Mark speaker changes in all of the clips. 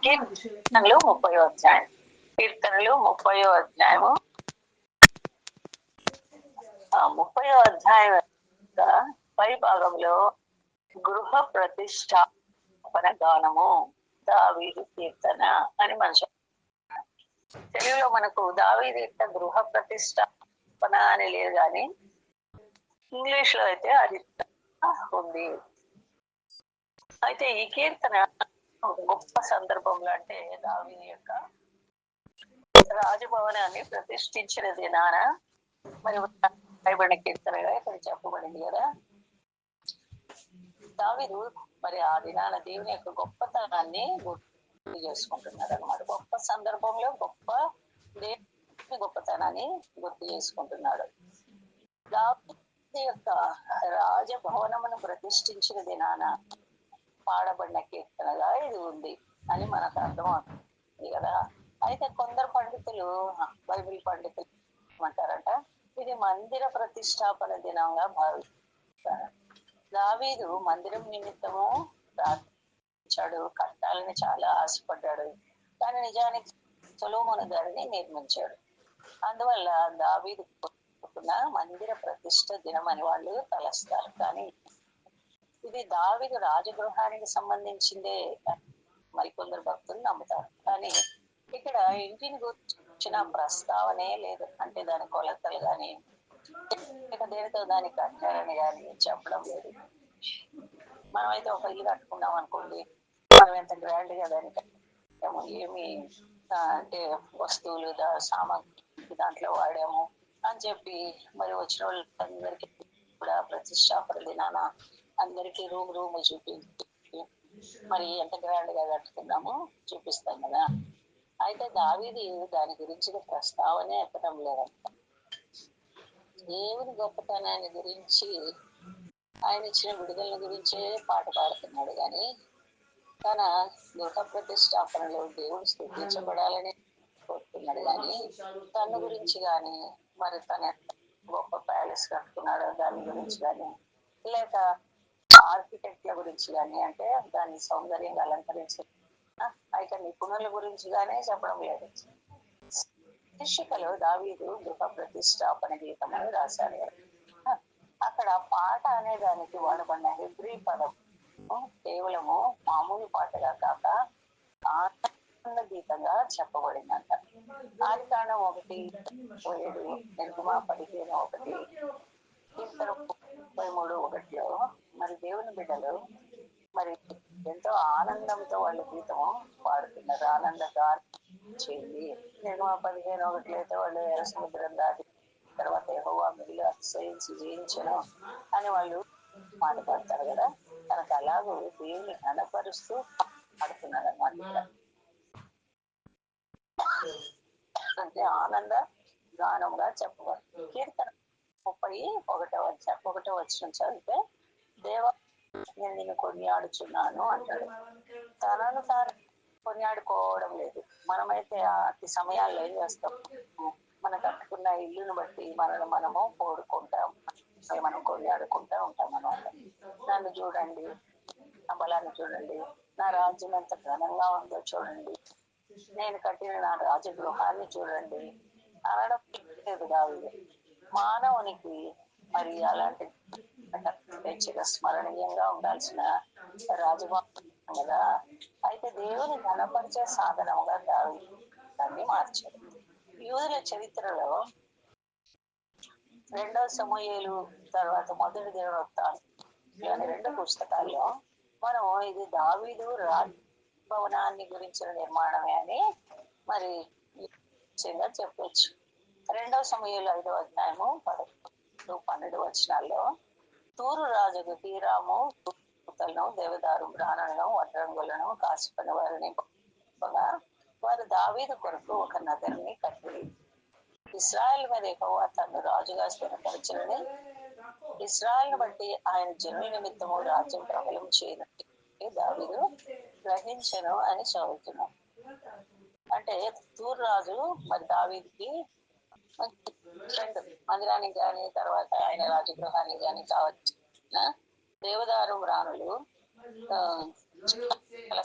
Speaker 1: కీర్తనలు 30వ అధ్యాయం. కీర్తనలు 30వ అధ్యాయము. 30వ అధ్యాయం యొక్క పై భాగంలో గృహ ప్రతిష్టాపన గానము, దావీదు కీర్తన అని మనం తెలుగులో మనకు దావీదు యొక్క గృహ ప్రతిష్టాపన అని లేదు, కానీ ఇంగ్లీష్ లో అయితే అది ఉంది. అయితే ఈ కీర్తన గొప్ప సందర్భంలో, అంటే దావీదు యొక్క రాజభవనాన్ని ప్రతిష్ఠించిన దినాన మరి రాయబడిన కీర్తనగా ఇక్కడ చెప్పబడింది కదా. దావీదు మరి ఆ దినాన దేవుని యొక్క గొప్పతనాన్ని గుర్తు చేసుకుంటున్నాడు అనమాట. గొప్ప సందర్భంలో గొప్ప దేవుని గొప్పతనాన్ని గుర్తు చేసుకుంటున్నాడు. దావీదు యొక్క రాజభవనమును ప్రతిష్ఠించిన దినాన పాడబడిన కీర్తనగా ఇది ఉంది అని మనకు అర్థమవుతుంది కదా. అయితే కొందరు పండితులు, బైబిల్ పండితులు ఏమంటారంట, ఇది మందిర ప్రతిష్టాపన దినంగా భావిస్తారు. దావీదు మందిరం నిమిత్తము ప్రార్థించాడు, కట్టాలని చాలా ఆశపడ్డాడు, కానీ నిజానికి సొలొమోను దానిని నిర్మించాడు. అందువల్ల దావీదు మందిర ప్రతిష్ట దినం అని వాళ్ళు తలస్తారు. కానీ ఇది దావీదు రాజగృహానికి సంబంధించిందే మరికొందరు భక్తులు నమ్ముతారు. కానీ ఇక్కడ ఇంటిని గురించిన ప్రస్తావనే లేదు. అంటే దాని కొలతలు కానీ ఇక దేనితో దాన్ని కట్టారని కానీ చెప్పడం లేదు. మనమైతే ఒక ఇల్లు కట్టుకున్నాం అనుకోండి, మనం ఎంత గ్రాండ్ గా దాన్ని కట్టాము, ఏమి అంటే వస్తువులు సామాగ్రి దాంట్లో వాడాము అని చెప్పి మరి వచ్చిన వాళ్ళందరికీ కూడా ప్రతిష్టాపన దినాన అందరికీ రూమ్ చూపించి మరి ఎంత గ్రాండ్ గా కట్టుకున్నామో చూపిస్తాం కదా. అయితే దావీదు దాని గురించి ప్రస్తావనే ఎక్కడం లేదంట. దేవుని గొప్పతనాన్ని గురించి, ఆయన ఇచ్చిన విడుదల గురించే పాట పాడుతున్నాడు. కానీ తన గృహ ప్రతిష్టాపనలో దేవుడు స్తుతించబడాలని కోరుతున్నాడు. కానీ తన గురించి కానీ మరి తన గొప్ప ప్యాలెస్ కట్టుకున్నాడు దాని గురించి కానీ, లేక ఆర్కిటెక్ట్ల గురించి కానీ, అంటే దాన్ని సౌందర్యంగా అలంకరించే అయితే నిపుణుల గురించి గానే చెప్పడం లేదు. శీర్షికలో దావీదు గృహ ప్రతిష్టాపన గీతం అని రాశాడు. అక్కడ పాట అనే దానికి వాడబడిన హెబ్రీ పదం కేవలము మామూలు పాటగా కాక ఆనంద గీతంగా చెప్పబడిందంట. ఆది కాండం 1:7, నిర్గమ 15:1, కీర్తన 33:1లో మరి దేవుని బిడ్డలు మరి ఎంతో ఆనందంతో వాళ్ళ గీతము పాడుతున్నారు. ఆనందంగా చేయండి. నిర్గమ 15:1 అయితే వాళ్ళు ఎర్ర సముద్రం దాటి తర్వాత యెహోవా మిగిలి అతిశయించి జయించను అని వాళ్ళు మాట పాడతారు కదా. తనకు అలాగూ దేవుని ఘనపరుస్తూ పాడుతున్నారు అన్నమాట. అంటే ఆనంద గానంగా చెప్పబడు. కీర్తన 31వ వచనం చదివితే, దేవా నేను నిన్ను కొనియాడుచున్నాను అంటాడు. తనను తాను కొనియాడుకోవడం లేదు. మనమైతే అతి సమయాల్లో ఏం చేస్తాం, మనం కట్టుకున్న ఇల్లును బట్టి మనము కోరుకుంటాం, మనం కొనియాడుకుంటా ఉంటాం అనమాట. నన్ను చూడండి, నా బలాన్ని చూడండి, నా రాజ్యం ఎంత ఘనంగా ఉందో చూడండి, నేను కట్టిన నా రాజగృహాన్ని చూడండి అనడం లేదు దావీదు. మానవునికి మరి అలాంటి చిరస్మరణీయంగా ఉండాల్సిన రాజభవనం కదా. అయితే దేవుని ఘనపరిచే సాధనముగా దాన్ని మార్చాడు. యూదుల చరిత్రలో 2వ సమూయేలు తర్వాత 1వ దినవృత్తాంతం 2 పుస్తకాల్లో మనం ఇది దావీదు రాజభవనాన్ని గురించిన నిర్మాణమే అని మరి చెప్పొచ్చు. 2వ సమూయేలు 5వ అధ్యాయము 11-12 వచనాల్లో తూరు రాజుకు హీరాము దూతలను, దేవదారు బ్రాణులను, వడ్రంగులను, కాసుకుని వారిని వారు దావీదు కొరకు ఒక నగరిని కట్టి ఇశ్రాయేల్ మీద యెహోవా తను రాజుగా స్థిరపరచునని, ఇశ్రాయేల్ బట్టి ఆయన జనుల నిమిత్తము రాజ్యం ప్రబలం చేయనని దావీదు గ్రహించను అని చదువుతున్నాం. అంటే తూరు రాజు మరి దావీదుకి మందిరానికి కానీ తర్వాత ఆయన రాజగృహానికి కానీ కావచ్చు దేవదారు బ్రాణులు,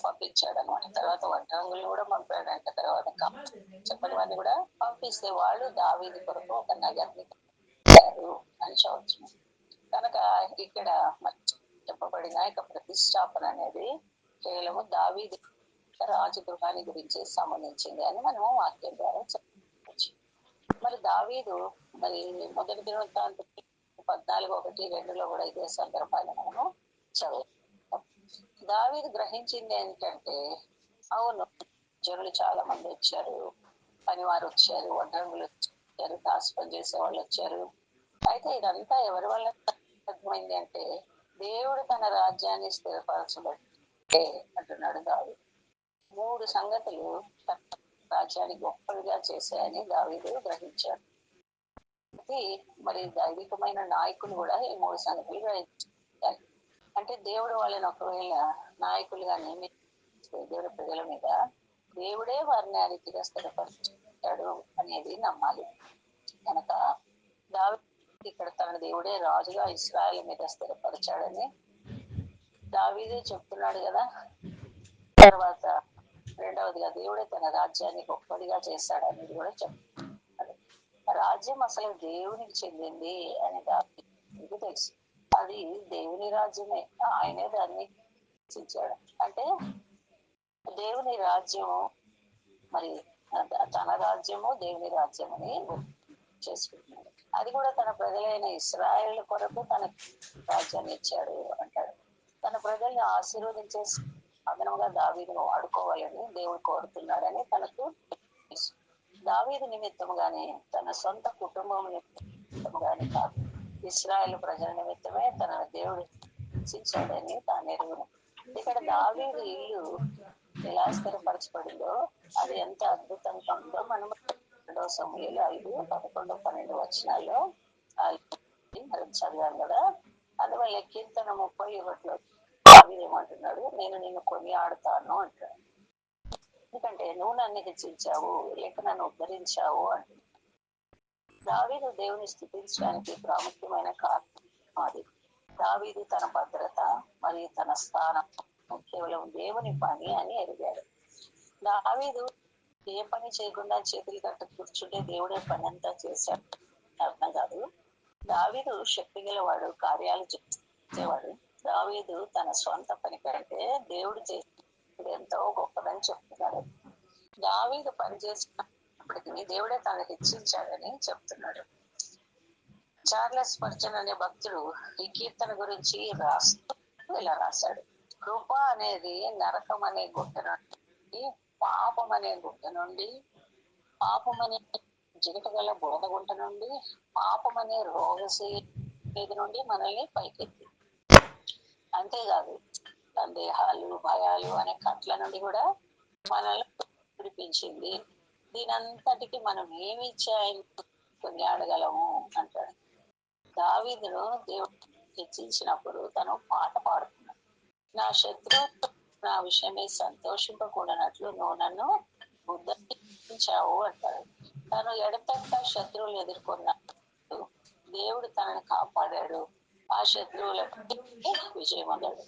Speaker 1: పంపించాడు అనమాట. తర్వాత వడ్రంగులు కూడా పంపాడంట. తర్వాత చెప్పని వారిని కూడా పంపిస్తే వాళ్ళు దావీదు కొరకు ఒక నగర్ని కట్టారు అని చూడవచ్చు. కనుక ఇక్కడ చెప్పబడిన ఇక ప్రతిష్టాపన అనేది కేవలము దావీదు రాజగృహాన్ని గురించి సంబంధించింది అని మనము వాక్యం ద్వారా చెప్పవచ్చు. మరి దావీదు మరి మొదటి దినవృత్తాంతం 14:1-2లో కూడా ఇదే సందర్భాన్ని మనము చదువు. దావీదు గ్రహించింది ఏంటంటే, అవును జనులు చాలా మంది వచ్చారు, పనివారు వచ్చారు, వడ్రంగులు వచ్చారు, దాసి పని చేసే వాళ్ళు వచ్చారు. అయితే ఇదంతా ఎవరి వల్ల సాధ్యమైంది అంటే, దేవుడు తన రాజ్యాన్ని స్థిరపరచబట్టే అంటున్నాడు దావీదు. 3 సంగతులు తన రాజ్యాన్ని గొప్పగా చేశాయని దావీదు గ్రహించాడు. మరి దైవికమైన నాయకులు కూడా ఈ 3 సంగతులు గ్రహించాలి. అంటే దేవుడు వాళ్ళని ఒకవేళ నాయకులుగా నియమిస్తే దేవుడి ప్రజల మీద దేవుడే వారిని ఆ రీతిగా స్థిరపరిచాడు అనేది నమ్మాలి. కనుక దావీదు ఇక్కడ తన దేవుడే రాజుగా ఇశ్రాయేలు మీద స్థిరపరిచాడని దావీదే చెప్తున్నాడు కదా. తర్వాత రెండవదిగా దేవుడే తన రాజ్యాన్ని గొప్పదిగా చేశాడనేది కూడా చెప్తున్నాడు. రాజ్యం అసలు దేవునికి చెందింది అని దావీదుకు తెలుసు. అది దేవుని రాజ్యమే, ఆయనే దాన్ని రక్షించాడు. అంటే దేవుని రాజ్యము మరి తన రాజ్యము దేవుని రాజ్యమని చేసుకుంటున్నాడు. అది కూడా తన ప్రజలైన ఇశ్రాయేలు కొరకు తన రాజ్యాన్ని ఇచ్చాడు అంటాడు. తన ప్రజల్ని ఆశీర్వదించే సాధనముగా దావీదును వాడుకోవాలని దేవుడు కోరుతున్నాడని తనకు తెలుసు. దావీదు నిమిత్తముగానే తన సొంత కుటుంబం నిమిత్తముగానే కాదు, ఇశ్రాయేలు ప్రజల నిమిత్తమే తన దేవుడు రక్షించాడని తాను ఎరుగును. ఇక్కడ దావీదు ఇల్లు ఎలా స్థిరపరచబడిందో అది ఎంత అద్భుతంగా ఉందో మనం 2 సమూయేలు 5:11-12 మనం చదివాం కదా. అందువల్ల కీర్తన 31లో దావీదు ఏమంటున్నాడు, నేను నిన్ను కొనియాడుతాను అంటాడు. ఎందుకంటే నువ్వు నన్ను హెచ్చించావు, లేక నన్ను ఉద్ధరించావు అంటున్నాడు. దావీదు దేవుని స్థుతించడానికి ప్రాముఖ్యమైన కారణం అది. దావీదు తన భద్రత మరియు తన స్థానం కేవలం దేవుని పని అని ఎరిగాడు. దావీదు ఏ పని చేయకుండా చేతులు కట్ట కూర్చుంటే దేవుడే పని అంతా చేశాడు అర్థం కాదు. దావీదు శక్తి గలవాడు, కార్యాలు చేసేవాడు. దావీదు తన స్వంత పని కంటే దేవుడు చేసేది ఎంతో గొప్పదని చెప్తున్నాడు. దావీదు పని చేసినప్పటికీ దేవుడే తనను హెచ్చించాడని చెప్తున్నాడు. చార్లెస్ స్పర్జన్ అనే భక్తుడు ఈ కీర్తన గురించి రాస్తూ ఇలా రాశాడు. కృప అనేది నరకం అనే గుట్ట నుండి, పాపం అనే గుట్ట నుండి, పాపం అనే జిగట గల బురద గుంట నుండి, పాపం అనే రోగశీల నుండి మనల్ని పైకెత్తి, అంతేకాదు సందేహాలు భయాలు అనే కట్ల నుండి కూడా మనల్ని విడిపించింది. దీనంతటికి మనం ఏమి ఇచ్చాయని కొనియాడగలము అంటాడు. దావీదును దేవుడు హెచ్చించినప్పుడు తను పాట పాడుతున్నాడు. నా శత్రువు నా విషయమే సంతోషింపకూడనట్లు నువ్వు నన్ను ఉద్ధరించావు అంటాడు. తను ఎడతెక్క శత్రువులు ఎదుర్కొన్నాడు, దేవుడు తనని కాపాడాడు, ఆ శత్రువులపై విజయం పొందాడు.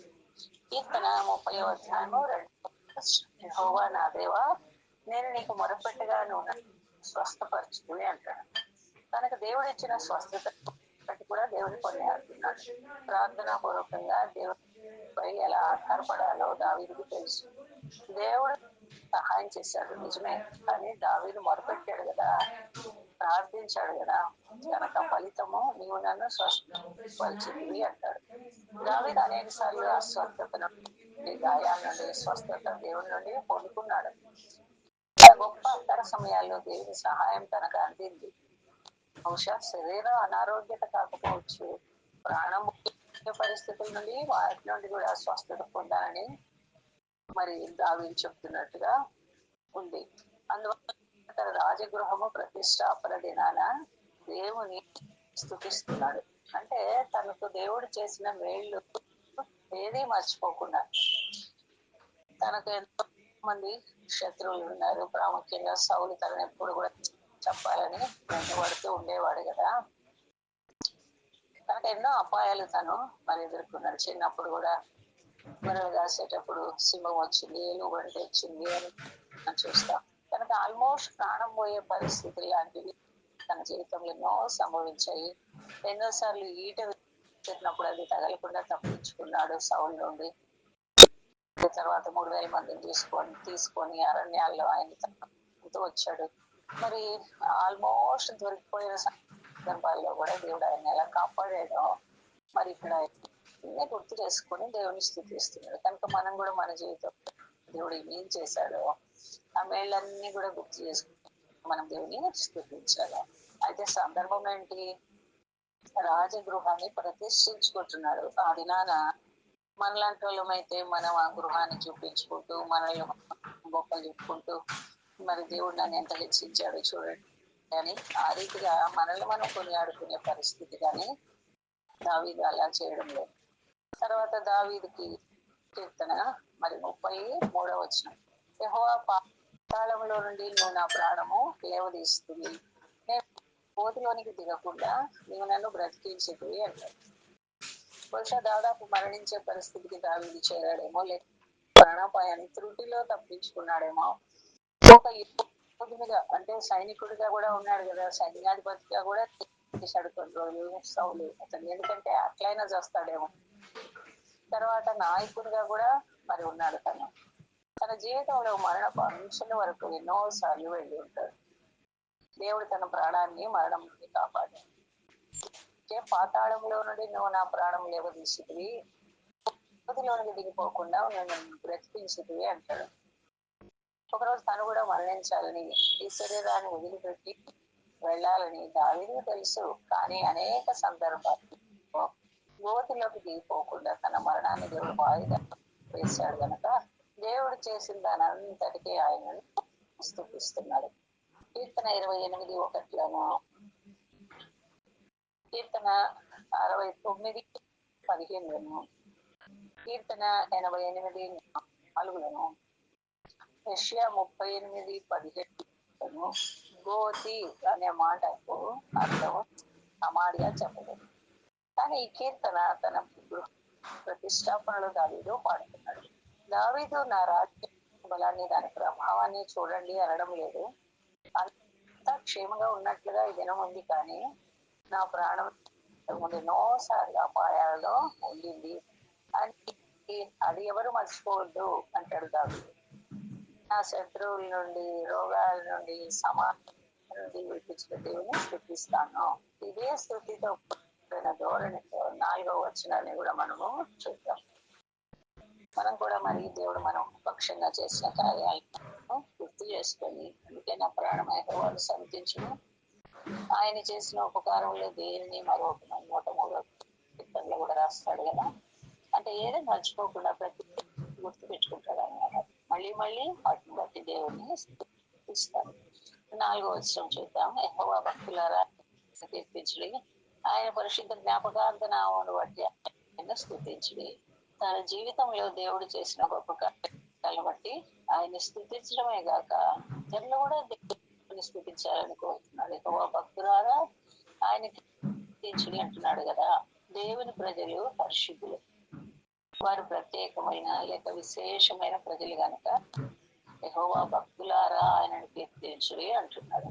Speaker 1: కీర్తన 30:2 యెహోవా నా దేవా, నేను నీకు మొరపెట్టగా నువ్వు స్వస్థపరచుకుని అంటాడు. తనకు దేవుడు ఇచ్చిన స్వస్థత కూడా దేవుని కొనియాడుతున్నాడు. ప్రార్థనా పూర్వకంగా దేవుడిపై ఎలా ఆధారపడాలో దావీదుకు తెలుసు. దేవుడు సహాయం చేశాడు నిజమే, కానీ దావీదు మొరపెట్టాడు కదా, ప్రార్థించాడు కదా, కనుక ఫలితము నీవు నన్ను స్వస్థపరిచితివి అంటాడు. దావీదు అనేక సార్లు అస్వస్థత నుండి, గాయాల నుండి స్వస్థత దేవుడి నుండి పొందుకున్నాడు. తన గొప్ప అంతర సమయాల్లో దేవుని సహాయం తనకు అందింది. బహుశా శరీర అనారోగ్యత కాకపోవచ్చు, ప్రాణం పరిస్థితుల నుండి వాటి నుండి కూడా స్వస్థత పొందాలని మరి దావీదు చెప్తున్నట్టుగా ఉంది. అందువల్ల రాజగృహము ప్రతిష్టాపన దినాన దేవుని స్తుతిస్తున్నాడు. అంటే తనకు దేవుడు చేసిన మేళ్ళు ఏదీ మర్చిపోకుండా. తనకు ఎంతో మంది శత్రువులు ఉన్నారు, ప్రాముఖ్యంగా సౌలు తనను ఎప్పుడు కూడా చెప్పాలని వెంటబడుతూ ఉండేవాడు కదా. తనకు ఎన్నో అపాయాలు తను మరి ఎదుర్కొన్నాడు. చిన్నప్పుడు కూడా గొర్రెలు కాసేటప్పుడు సింహం వచ్చింది, ఎలుగుబంటి వచ్చింది అని మనం చూస్తాం. కనుక ఆల్మోస్ట్ ప్రాణం పోయే పరిస్థితి లాంటివి తన జీవితంలో ఎన్నో సంభవించాయి. ఎన్నోసార్లు ఈట పెట్టినప్పుడు అది తగలకుండా తప్పించుకున్నాడు సౌలు నుండి. తర్వాత 3,000 మందిని తీసుకొని అరణ్యాల్లో ఆయన వచ్చాడు. మరి ఆల్మోస్ట్ దొరికిపోయిన సందర్భాల్లో కూడా దేవుడు ఆయన ఎలా కాపాడాడో మరి ఇక్కడ అన్నీ గుర్తు చేసుకొని దేవుని స్థుతిస్తున్నాడు. కనుక మనం కూడా మన జీవితం దేవుడు ఏం చేశాడో ఆ మేళ్ళన్నీ కూడా గుర్తు చేసుకుని మనం దేవుని స్థుతించాలి. అయితే సందర్భం ఏంటి? రాజగృహాన్ని ప్రతిష్ఠించుకుంటున్నాడు. ఆ దినాన మనలాంటి వాళ్ళమైతే మనం ఆ గృహాన్ని చూపించుకుంటూ మనల్ని గొప్పలు చెప్పుకుంటూ మరి దేవుడు నన్ను ఎంత హెచ్చించాడో చూడండి అని ఆ రీతిగా మనల్ని మనం కొనియాడుకునే పరిస్థితి కానీ దావీదు అలా చేయడం లేదు. తర్వాత దావీదుకి కీర్తన మరి 33వ వచనం, యెహోవా పాతాళంలో నుండి నువ్వు నా ప్రాణము లేవదీస్తుంది, నేను కోతిలోనికి దిగకుండా నీవు నన్ను బ్రతికించేది అంటారు. బహుశా దాదాపు మరణించే పరిస్థితికి దావీదు చేరాడేమో, లేక ప్రాణాపాయాన్ని త్రుటిలో తప్పించుకున్నాడేమో. ఒక యోధునిగా అంటే సైనికుడిగా కూడా ఉన్నాడు కదా, సైన్యాధిపతిగా కూడా చేశాడు కొన్ని రోజులు సౌలు అతను, ఎందుకంటే అట్లయినా చేస్తాడేమో. తర్వాత నాయకుడిగా కూడా మరి ఉన్నాడు. తన జీవితంలో మరణపు అంచుల వరకు ఎన్నోసార్లు వెళ్ళి ఉంటాడు. దేవుడు తన ప్రాణాన్ని మరణం నుండి కాపాడాడు. పాతాళంలో నుండి నువ్వు నా ప్రాణం లేవదీసితివి, కోతిలోనికి దిగిపోకుండా నన్ను బ్రతికించితివి అంటాడు. ఒకరోజు తను కూడా మరణించాలని, ఈ శరీరాన్ని వదిలిపెట్టి వెళ్ళాలని దావీదుకు తెలుసు. కానీ అనేక సందర్భాల్లో గోతిలోకి దిగిపోకుండా తన మరణాన్ని దేవుడు వాయిదా వేశాడు కనుక దేవుడు చేసిన దాని అంతటికీ ఆయనను స్తుతిస్తున్నాడు. కీర్తన 28:1, కీర్తన 69:15, కీర్తన 88:4, యెషయా 38:17 గోతి అనే మాటకు అర్థం సమాడిగా చెప్పలేదు. కానీ ఈ కీర్తన తన ప్రతిష్టాపనలో దావీదు పాడుతున్నాడు. దావీదు నా రాజ్య బలాన్ని దాని ప్రభావాన్ని చూడండి అనడం లేదు. అంతా క్షేమంగా ఉన్నట్లుగా ఈ దినం ఉంది, కానీ నా ప్రాణం ముందు ఎన్నోసార్లు అపాయాలలో ఉండింది అని అది ఎవరు మర్చిపోవద్దు అంటాడు దావీదు. నా శత్రువుల నుండి, రోగాల నుండి, సమాజం నుండి విడిపించిన దేవుని స్థుతిస్తాను. ఇదే స్థుతితో ధోరణితో 4వ వచనాన్ని కూడా మనము చూద్దాం. మనం కూడా మరి దేవుడు మనం పక్షంగా చేసిన కార్యాలను గుర్తు చేసుకొని, అందుకే నా ప్రాణమైన వాడు సమితించును, ఆయన చేసిన ఉపకారంలో దేనిని మరొక 103వ కీర్తనలో కూడా రాస్తాడు కదా. అంటే ఏదో మర్చిపోకుండా ప్రతి గుర్తు పెట్టుకుంటాడు అన్నమాట. మళ్ళీ మళ్ళీ వాటిని బట్టి దేవుడిని స్థుతిస్తాడు. 4వ వచనం చూద్దాం. యెహోవా భక్తులారా కీర్తించుడి, ఆయన పరిశుద్ధ జ్ఞాపకార్థ నామమును బట్టి ఆయన స్థుతించుడి. తన జీవితంలో దేవుడు చేసిన గొప్ప కార్యాలను బట్టి ఆయన స్థుతించడమే గాక ఇతరులు కూడా దేవుడిని స్థుతించాలని కోరుతున్నాడు. యెహోవా భక్తులారా ఆయన కీర్తించుడి అంటున్నాడు కదా. దేవుని ప్రజలు పరిశుద్ధులు, వారు ప్రత్యేకమైన లేక విశేషమైన ప్రజలు కనుక యెహోవా భక్తులారా ఆయనను కీర్తించుడి అంటున్నాడు.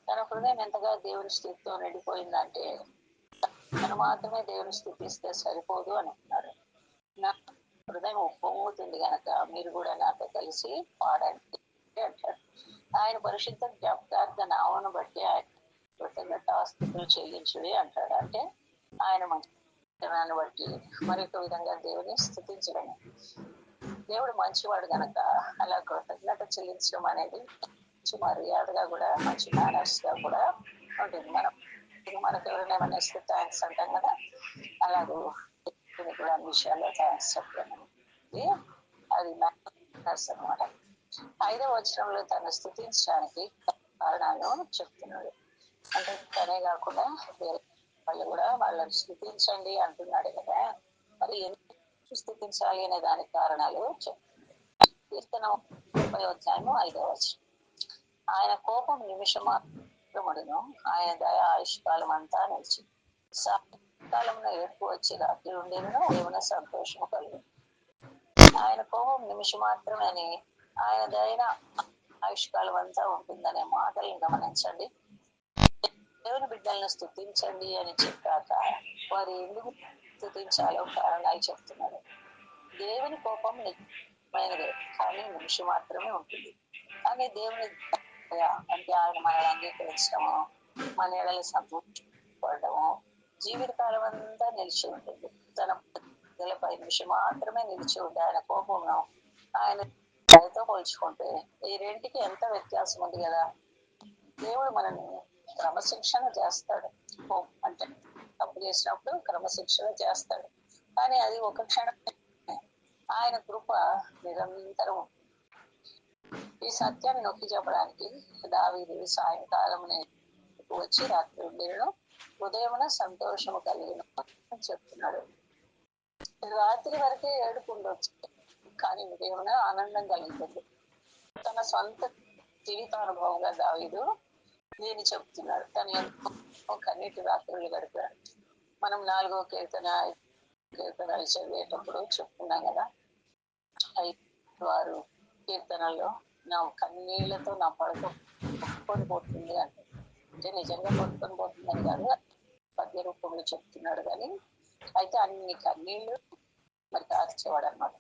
Speaker 1: తన హృదయం ఎంతగా దేవుని స్థుతితో నిండిపోయిందంటే తను మాత్రమే దేవుని స్థుతిస్తే సరిపోదు అంటున్నాడు. నా హృదయం ఉప్పొంగుతుంది కనుక మీరు కూడా నాతో కలిసి పాడండి అంటాడు. ఆయన పరిశుద్ధ జ్ఞాపకార్థ నామను బట్టి ఆయన కృతజ్ఞతాస్తుతులు చెల్లించుడి అంటాడు. అంటే ఆయన మంచితనాన్ని బట్టి మరొక విధంగా దేవుని స్థుతించడం. దేవుడు మంచివాడు కనుక అలా కృతజ్ఞత చెల్లించడం అనేది మంచి మర్యాదగా కూడా, మంచి మేనర్స్ గా కూడా ఉంటుంది. మనకు ఎవరైనా ఏమైనా ఇస్తే థ్యాంక్స్ అంటాం కదా, అలాగే కూడా అన్ని విషయాల్లో థ్యాంక్స్ చెప్పాను. అది మేనర్స్ అనమాట. 5వ వచనంలో తను స్థుతించడానికి కారణాలను చెప్తున్నాడు. అంటే తనే కాకుండా వాళ్ళు కూడా వాళ్ళని స్థుతించండి అంటున్నాడు కదా. మరి ఎందుకు స్థుతించాలి అనే దానికి కారణాలు చెప్తున్నాడు. కీర్తన 30వ వచనం, ఆయన కోపం నిమిషమాత్రమును, ఆయన దయ ఆయుష్కాలం అంతా నిలిచి. కాలంలో ఏర్పు వచ్చి రాత్రి ఉండేను, దేవుని సంతోషము కలుగు. ఆయన కోపం నిమిషం మాత్రమే ఆయన దైన ఆయుష్కాలం అంతా ఉంటుందనే మాటలను గమనించండి. దేవుని బిడ్డలను స్తుతించండి అని చెప్పాక వారు ఎందుకు స్తుతించాలో కారణాలు చెప్తున్నాడు. దేవుని కోపం నిజమైనదే, కానీ నిమిషం మాత్రమే ఉంటుంది. కానీ దేవుని అంటే ఆయన మనల్ని అంగీకరించడము, మన ఏడల సంతోషపడము జీవితకాలం అంతా నిలిచి ఉంటుంది. తన ప్రజలపై నిమిషం మాత్రమే నిలిచి ఉండే ఆయన కోపమును ఆయన దయతో పోల్చుకుంటే ఈ రెంటికి ఎంత వ్యత్యాసం ఉంది కదా. దేవుడు మనల్ని క్రమశిక్షణ చేస్తాడు. అంటే తప్పు చేసినప్పుడు క్రమశిక్షణ చేస్తాడు, కానీ అది ఒక క్షణం. ఆయన కృప నిరంతరం. ఈ సత్యాన్ని నొక్కి చెప్పడానికి దావీదు సాయంకాలం వచ్చి రాత్రి ఉండేను, ఉదయమున సంతోషము కలిగిన అని చెప్తున్నాడు. రాత్రి వరకే ఏడుపు ఉండొచ్చు, కానీ ఉదయమున ఆనందం కలుగుతుంది. తన సొంత జీవితానుభవంగా దావీదు దీన్ని చెప్తున్నాడు. తను ఎంతో కన్నీటి రాత్రులు గడిపాడు. మనం 4వ కీర్తనలు చదివేటప్పుడు చెప్తున్నాం కదా, 5 కీర్తనల్లో నా కన్నీళ్లతో నా పడక కొట్టుకొని పోతుంది అంటే నిజంగా కొట్టుకొని పోతుందని కాదు, పద్య రూపంలో చెప్తున్నాడు. కానీ అయితే అన్ని కన్నీళ్లు మరి కార్చేవాడు అనమాట.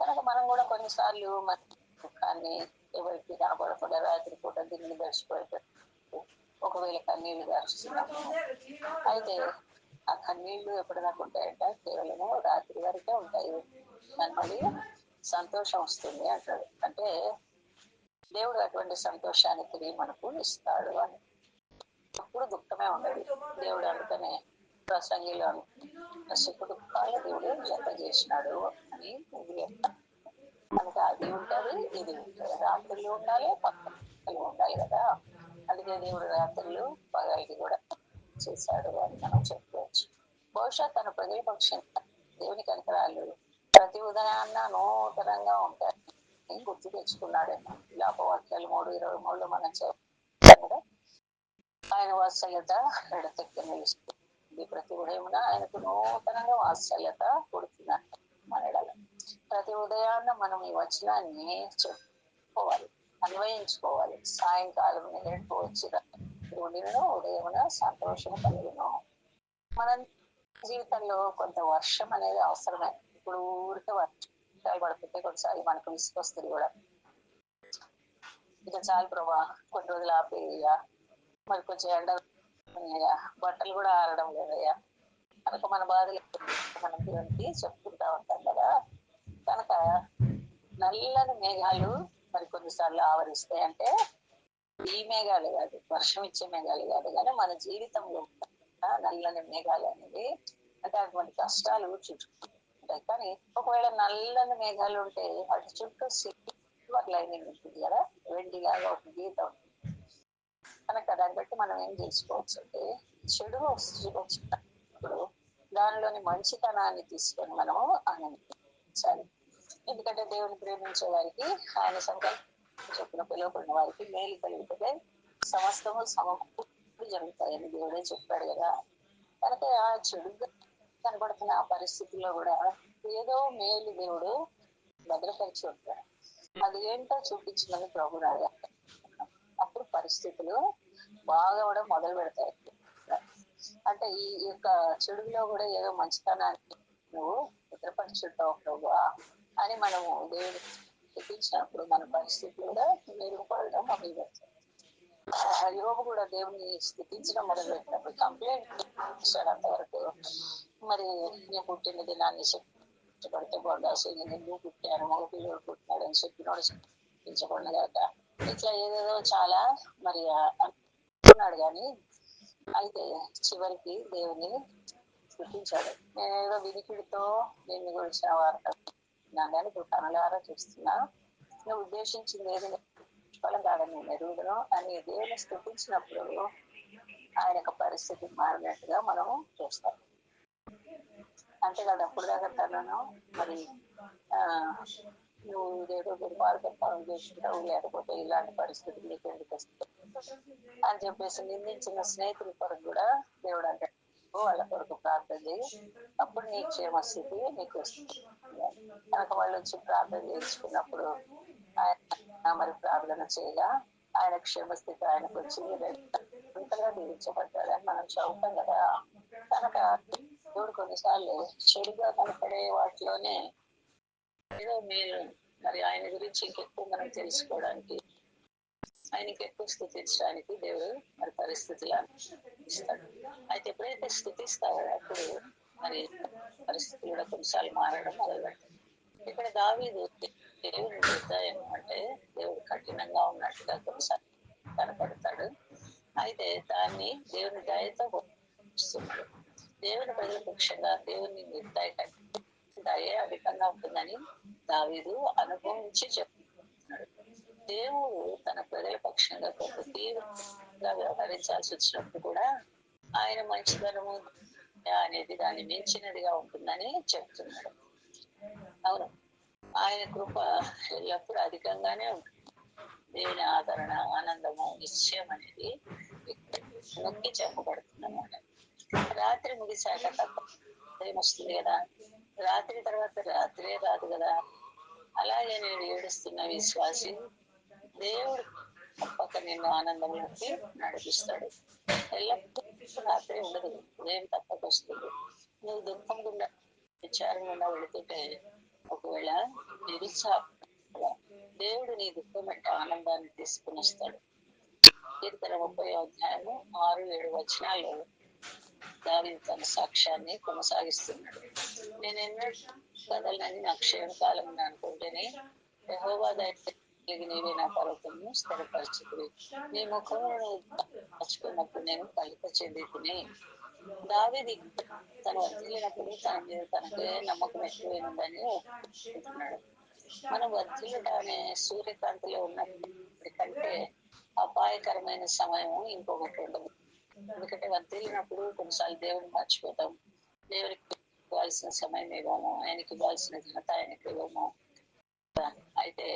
Speaker 1: కనుక మనం కూడా కొన్నిసార్లు మన దుఃఖాన్ని ఎవరికి కనపడకుండా రాత్రి పూట దిగులు గడిచిపోయేటట్టు ఒకవేళ కన్నీళ్లు గారుస్తున్నాము, అయితే ఆ కన్నీళ్లు ఎప్పటిదాకా ఉంటాయంట, కేవలము రాత్రి వరకే ఉంటాయి. దాని మళ్ళీ సంతోషం వస్తుంది అంటాడు. అంటే దేవుడు అటువంటి సంతోషాన్ని తిరిగి మనకు ఇస్తాడు అని. ఎప్పుడు దుఃఖమే ఉండదు. దేవుడు అందుకనే ప్రసంగిలో సుఖ దుఃఖాలు దేవుడు జత చేసినాడు అని ఉంది. కనుక అది ఉంటది, ఇది ఉంటది. రాత్రులు ఉండాలి, పగలు ఉండాలి కదా. అందుకే దేవుడు రాత్రులు పగలికి కూడా చేశాడు అని మనం చెప్పుకోవచ్చు. బహుశా తన ప్రజల పక్షంగా దేవుని కనికరాలు ప్రతి ఉదయాన్న నూతనంగా ఉంటాయి గుర్తు తెచ్చుకున్నాడేమో. లాపవాక్యాలు 3:23 మనం చెప్తాం కదా, ఆయన వాత్సల్యత ఎడతెక్క నిలుస్తుంది. ప్రతి ఉదయమున ఆయనకు నూతనంగా వాత్సల్యత కొడుతున్నాడు మన ఎడల. ప్రతి ఉదయాన్న మనం ఈ వచనాన్ని చెప్పుకోవాలి, అన్వయించుకోవాలి. సాయంకాలం ఏడుపు వచ్చిన ఉదయమున సంతోషం కలిగిన. మన జీవితంలో కొంత వర్షం అనేది అవసరమే. ఇప్పుడు ఊరికే వర్షాలు పడుతుంటే కొన్నిసార్లు మనకు విసుకొస్తుంది కూడా. ఇక చాలు ప్రభా, కొన్ని రోజులు ఆపేయ్యా, మరి కొంచెం ఎండ బట్టలు కూడా ఆరడం లేదయ్యా, కనుక మన బాధలు మనం దేవునికి చెప్పుకుంటా ఉంటాం కదా. కనుక నల్లని మేఘాలు మరి కొన్నిసార్లు ఆవరిస్తాయి. అంటే ఈ మేఘాలు కాదు, వర్షం ఇచ్చే మేఘాలు కాదు, కానీ మన జీవితంలో నల్లని మేఘాలు అనేది అంటే అటువంటి కష్టాలు చుట్టుకుంటాయి. కానీ ఒకవేళ నల్లని మేఘాలు ఉంటే అటు చుట్టూ సిల్వర్ లైనింగ్ ఉంటుంది కదా, వెండిలాగా ఒక గీత ఉంటుంది. కనుక దాన్ని బట్టి మనం ఏం చేసుకోవచ్చు అంటే చెడు వచ్చినప్పుడు దానిలోని మంచితనాన్ని తీసుకొని మనము ఆనందించాలి. ఎందుకంటే దేవుని ప్రేమించే వారికి, ఆయన సంకల్పం చొప్పున పిలువబడిన వారికి మేలు కలిగితే సమస్తము సమకూడి జరుగుతాయని దేవుడే చెప్పాడు కదా. కనుక ఆ చెడుగా కనబడుతున్న ఆ పరిస్థితుల్లో కూడా ఏదో మేలు దేవుడు భద్రపరిచి ఉంటాడు. అది ఏంటో చూపించిందని ప్రభు రాగా అప్పుడు పరిస్థితులు బాగా కూడా మొదలు పెడతాయి. అంటే ఈ యొక్క చెడులో కూడా ఏదో మంచితనాన్ని నువ్వు భద్రపరిచుంటావు ప్రభు అని మనము దేవుని చూపించినప్పుడు మన పరిస్థితులు కూడా మెరుగుపడడం మొదలు పెడతాయి. యోబు కూడా దేవుని స్థితించడం మొదలు పెట్టినప్పుడు కంప్లైంట్ చేశాడు అంతవరకు. మరి నేను పుట్టిన దినాన్ని పడితే బాగుండాల్సి, నేను ఎందుకు పుట్టాను, మగ పిల్లలు పుట్టినాడు అని చెప్పినోడు పించబడినగాక, ఇట్లా ఏదేదో చాలా మరి అనుకున్నాడు. కానీ అయితే చివరికి దేవుని స్థుతించాడు. నేనేదో వినికిడితో నేను గురించిన వార్త కానీ ఇప్పుడు కనులారా చూస్తున్నా, నువ్వు ఉద్దేశించింది ఏది ఫలం కాదని నేను ఎరుగుదను అని దేవుని స్థుతించినప్పుడు ఆయన యొక్క పరిస్థితి మారినట్టుగా మనం చూస్తాం. అంతేకాదు అప్పుడు దాకా తనను మరి నువ్వు ఏదో దుర్మార్గం చేసుకుంటావు, లేకపోతే ఇలాంటి పరిస్థితి నీకు ఎందుకు వస్తుంది అని చెప్పేసి నిందించిన స్నేహితుల కొరకు కూడా దేవుడు అంటే వాళ్ళ కొరకు ప్రార్థన చేయి, అప్పుడు నీ క్షేమ స్థితి నీకు వస్తుంది. కనుక వాళ్ళు వచ్చి ప్రార్థన చేయించుకున్నప్పుడు ఆయన మరి ప్రార్థన చేయగా ఆయన క్షేమస్థితి ఆయనకు వచ్చింది, అంతగా దీవించబడ్డాడని మనం చదువుతాం కదా. కనుక దేవుడు కొన్నిసార్లు చెడుగా కనపడే వాటిలోనే ఏదో మీరు మరి ఆయన గురించి ఇంకెక్కువ మనం తెలుసుకోవడానికి, ఆయనకి ఎక్కువ స్థుతించడానికి దేవుడు మరి పరిస్థితులు ఇస్తాడు. అయితే ఎప్పుడైతే స్థుతిస్తావో అప్పుడు మరి పరిస్థితులు కూడా కొన్నిసార్లు మారడం మొదలుపెడతాయి. ఇక్కడ దావీదు దేవుని నిర్దయం అంటే దేవుడు కఠినంగా ఉన్నట్టుగా కొన్నిసార్లు కనపడతాడు. అయితే దాన్ని దేవుని దయతో పోలుస్తున్నాడు. దేవుని ప్రజల పక్షంగా దేవుని నిర్దయ దయ అధికంగా ఉంటుందని దావీదు అనుభవించి చెప్తున్నాడు. దేవుడు తన ప్రజల పక్షంగా కొంత తీవ్రంగా వ్యవహరించాల్సి వచ్చినప్పుడు కూడా ఆయన మంచితనము అనేది దాన్ని మించినదిగా ఉంటుందని చెప్తున్నాడు. అవును, ఆయన కృప ఎల్లప్పుడూ అధికంగానే ఉంటుంది. దేవుని ఆదరణ, ఆనందము, నిశ్చయం అనేది నొక్కి చెప్పబడుతుందన్నమాట. రాత్రి ముగిశాక తప్ప ఉదయం వస్తుంది కదా, రాత్రి తర్వాత రాత్రే రాదు కదా. అలాగే నేను ఏడుస్తున్న విశ్వాసి దేవుడు తప్పక నిన్ను ఆనందంలోకి నడిపిస్తాడు. ఎల్లప్పుడూ రాత్రి ఉండదు, ఉదయం తప్పక వస్తుంది. నువ్వు దుఃఖం గుండా విచారం గుండా వెళుతుంటే ఒకవేళ నిరుత్సాహ దేవుడు నీ దుఃఖం వెంట ఆనందాన్ని తీసుకుని వస్తాడు. కీర్తన 30వ అధ్యాయము 6-7 వచనాలు దావీదు తన సాక్ష్యాన్ని కొనసాగిస్తున్నాడు. నేను ఎన్నడూ కదలనని నా క్షేమకాలం అనుకుంటేనే యెహోవా దయ నీవే నా పర్వతము స్థిరపరచుకుని నీ ముఖమును దాచుకున్నప్పుడు నేను కలుక చెందితిని. దావీదు తను వర్ధిల్లినప్పుడు తన మీద తనకే నమ్మకం ఎక్కువైందని ఒప్పుకుంటున్నాడు. మనం వర్ధిల్లుట అనే సూర్యకాంతిలో ఉన్నప్పటి కంటే అపాయకరమైన సమయం ఇంకొకటి ఉండదు. ఎందుకంటే వర్ధిల్లినప్పుడు కొన్నిసార్లు దేవుని మర్చిపోతాం. దేవునికి ఇవ్వాల్సిన సమయం ఇవ్వము, ఆయనకి ఇవ్వాల్సిన ఘనత ఆయనకి ఇవ్వము. అయితే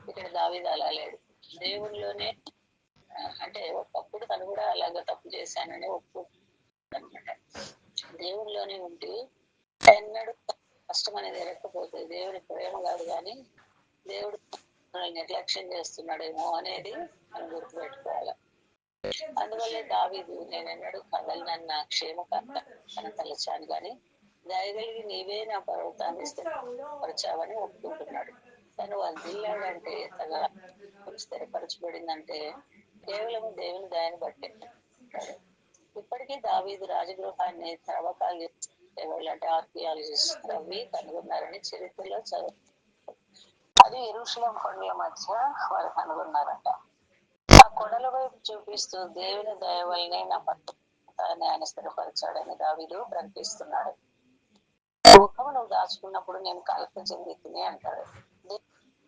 Speaker 1: ఇక్కడ దావీదు అలా లేడు. దేవునిలోనే అంటే ఒకప్పుడు తను కూడా అలాగ తప్పు చేశానని ఒప్పుకుంటానమాట. దేవునిలోనే ఉంటూ ఎన్నడూ కష్టం అనేది ఎరగకపోతే దేవుని ప్రేమ కాదు, కానీ దేవుడు నిర్లక్ష్యం చేస్తున్నాడేమో అనేది మనం గుర్తుపెట్టుకోవాలి. అందువల్లే దావీదు నేను ఎన్నడూ కదలనన్న క్షేమకర్త తలచాను కానీ దయగలిగి నీవే నా పర్వతాన్ని స్థిరపరచావని ఒప్పుకుంటున్నాడు. తను వర్ధిల్లాడంటే, తన స్థిరపరచబడిందంటే కేవలం దేవుని దయని బట్టే. ఇప్పటికీ దావీదు రాజగృహాన్ని త్రవ్వకాలు చేసేవాళ్ళు అంటే ఆర్కియాలజిస్ట్ తవ్వి కనుగొన్నారని చరిత్రలో చదువు. అది యెరూషలేం కొండల మధ్య వారు కనుగొన్నారట. ఆ కొండల వైపు చూపిస్తూ దేవుని దయ వల్లనే నా పట్టాన్ని ఆయన స్థిరపరిచాడని దావీదు ప్రకటిస్తున్నాడు. ముఖము నువ్వు దాచుకున్నప్పుడు నేను కలత చెందితిని అంటాడు.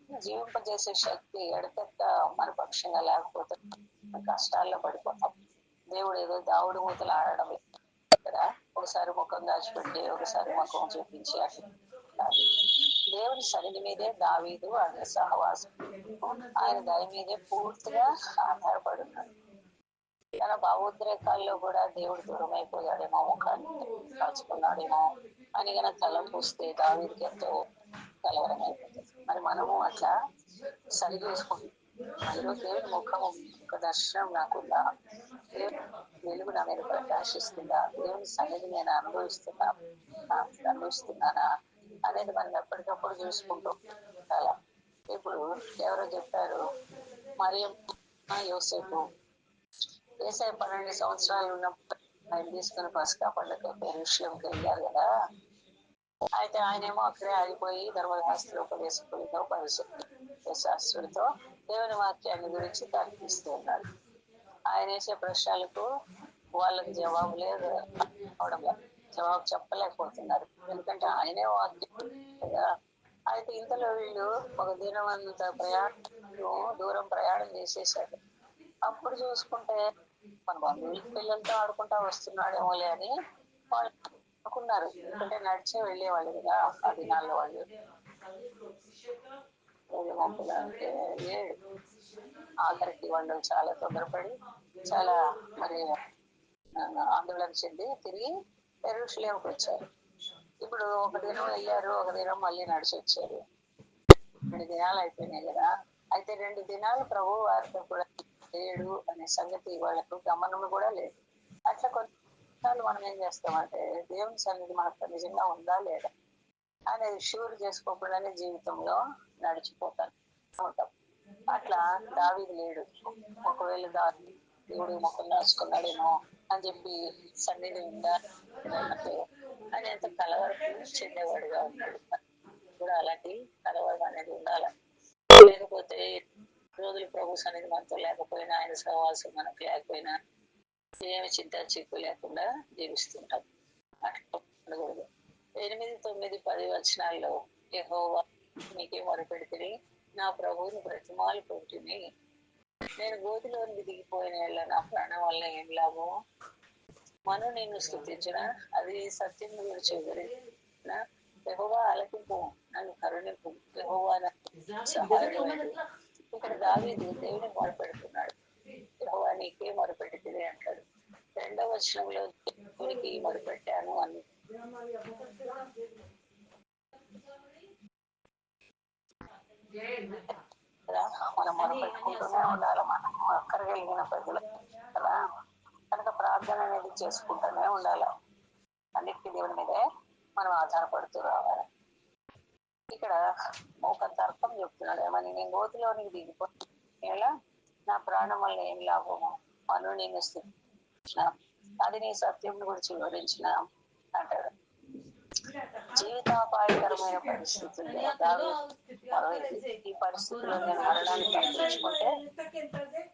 Speaker 1: జీవింపజేసే శక్తి ఎడతెక్క మన పక్షంగా లేకపోతే కష్టాల్లో పడిపోతాం. దేవుడు ఏదో దావుడు మూతలు ఆడడం కదా, ఒకసారి ముఖం దాచిపెట్టి ఒకసారి ముఖం చూపించి అట్లా. దేవుని సన్నిధి మీదే దావీదు ఆయన సహవాసం ఆయన దయ మీదే పూర్తిగా ఆధారపడి ఉన్నాడు. తన భావోద్రేకాల్లో కూడా దేవుడు దూరం అయిపోయాడేమో, ముఖాన్ని దాచుకున్నాడేమో అని గన తలంపుస్తే దావీదుకి ఎంతో కలవరం అయిపోతుంది. మరి మనము అట్లా సరి చేసుకుంటాం. ఈరోజు దేవుని ముఖము ఒక దర్శనం నాకుందా, దేవుని వెలుగు నా మీద ప్రకాశిస్తుందా, దేవుని సన్నిధి నేను అనుభవిస్తున్నానా అనేది మనం ఎప్పటికప్పుడు చూసుకుంటూ ఉండాలి. ఇప్పుడు ఎవరో చెప్పారు, మరియమ్మ యోసేపు యేసయ్య 12 సంవత్సరాలు ఉన్నప్పుడు ఆయన తీసుకుని పస్కా పండుగ యెరూషలేంకి వెళ్ళారు కదా. అయితే ఆయనేమో అక్కడే ఆగిపోయి ధర్మశాస్త్రంలో వేసుకునితో పరిశుద్ధ శాస్త్రులతో దేవుని వాక్యాన్ని గురించి తర్కిస్తూ ఉన్నాడు. ఆయన వేసే ప్రశ్నలకు వాళ్ళకి జవాబు లేదు, జవాబు చెప్పలేకపోతున్నారు. ఎందుకంటే ఆయనే వాక్యం కదా. అయితే ఇంతలో వీళ్ళు ఒక దినం అంత దూరం ప్రయాణం చేసేసారు. అప్పుడు చూసుకుంటే మన బంధువుల పిల్లలతో ఆడుకుంటా వస్తున్నాడేమోలే అని వాళ్ళు అనుకున్నారు. ఎందుకంటే నడిచే వెళ్ళేవాళ్ళు కదా ఆ దినాల్లో వాళ్ళు. అంటే లేడు. ఆఖరికి వాళ్ళు చాలా తొందరపడి చాలా మరి ఆందోళన చెంది తిరిగి యెరూషలేంకి వచ్చారు. ఇప్పుడు ఒక దినం వెళ్ళారు, ఒక దినం మళ్ళీ నడిచి వచ్చారు. 2 దినాలు అయిపోయినాయి కదా. అయితే 2 దినాలు ప్రభు వారితో కూడా లేడు అనే సంగతి వాళ్ళకు గమనము కూడా లేదు. అట్లా కొన్నిసార్లు మనం ఏం చేస్తామంటే దేవుని సన్నిధి మనకు నిజంగా ఉందా లేదా అనేది షూర్ చేసుకోకుండానే జీవితంలో నడిచిపోతాను ఉంటాం. అట్లా దావీదు లేడు. ఒకవేళ దేవుడు ముఖం రాసుకున్నాడేమో అని చెప్పి సన్నిధి ఉందా అంటే ఆయన ఎంత కలవరపు చెందేవాడుగా ఉన్నాడు. కూడా అలాంటి కలవరం అనేది ఉండాలి. లేకపోతే రోజులు ప్రభు సన్నిధి మనతో లేకపోయినా, ఆయన సహవాసం మనకు లేకపోయినా ఏమి చింత చిక్కు లేకుండా జీవిస్తుంటాం. అట్లా ఉండకూడదు. 8, 9, 10 వచనాల్లో యెహోవా మీకే మొరపెడితిని, నా ప్రభువుని బ్రతిమాలు పొంటిని. నేను గోతిలోనికి దిగిపోయిన ఏళ్ళ నా ప్రాణం వల్ల ఏం లాభం? మను నిన్ను స్థుతించిన అది సత్యం గురించి వివరించిన యెహోవా ఆలకింపు, నన్ను కరుణింపు, యెహోవా సహాయుడు. ఇక్కడ దావీదు దేవుని మొరపెడుతున్నాడు. యెహోవా నీకే మొరపెడితిని అంటాడు. 2వ వచనంలో దేవునికి మొరపెట్టాను అని మనం మొరపెట్టుకుంటూనే ఉండాలి. మనం అక్కరగలిగిన ప్రజలు కదా, కనుక ప్రార్థన అనేది చేసుకుంటూనే ఉండాలి. అన్నిటికీ దేవుని మీదే మనం ఆధారపడుతూ రావాలి. ఇక్కడ ఒక తర్కం చెప్తున్నాడు, ఏమని? నేను గోతిలోనికి దిగిపోయిన నా ప్రాణం వల్ల ఏం లాభము? మను నేను స్థితించిన అది నీ సత్యం గురించి వివరించిన అంటాడు. జీవితాపాయకరమైన పరిస్థితుల్లో ఈ పరిస్థితుల్లో నేను మరణాన్ని తప్పించుకుంటే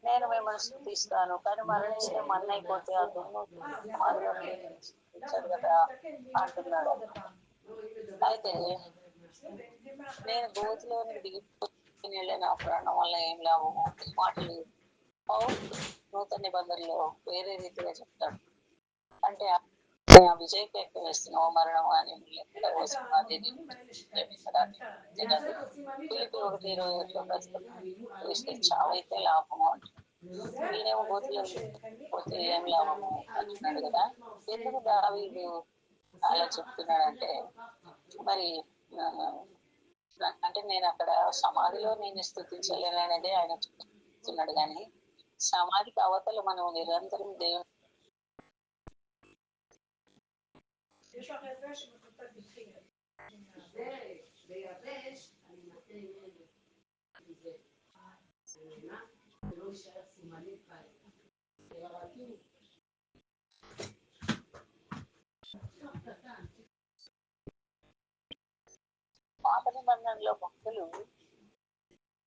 Speaker 1: నేను మిమ్మల్ని స్థుతిస్తాను, కానీ మరణిస్తే మన్నైపోతే ఆ దుమ్ము మాదిలో స్థుతించాడు కదా అంటున్నాడు. అయితే నేను గోతిలోనికి దిగిపోయిన నా ప్రాణం వల్ల ఏం లాభము? ఈ మాటలు నూతన నిబంధనలో వేరే రీతిగా చెప్తాడు. అంటే విజయపేట వేస్తున్నావు మరణం అని పిలిపి 1:21 చావైతే లాభము అంటాడు. నేనేమో గోతిలో పోతే ఏం లాభము అంటున్నాడు కదా. ఎందుకు దావీదు అలా చెప్తున్నాడంటే, మరి అంటే నేను అక్కడ సమాధిలో నేను స్థుతించలేననేదే ఆయన చెప్తున్నాడు. కానీ సమాధికి అవతల మనం నిరంతరం దేవుని పాత నిబంధనలో భక్తులు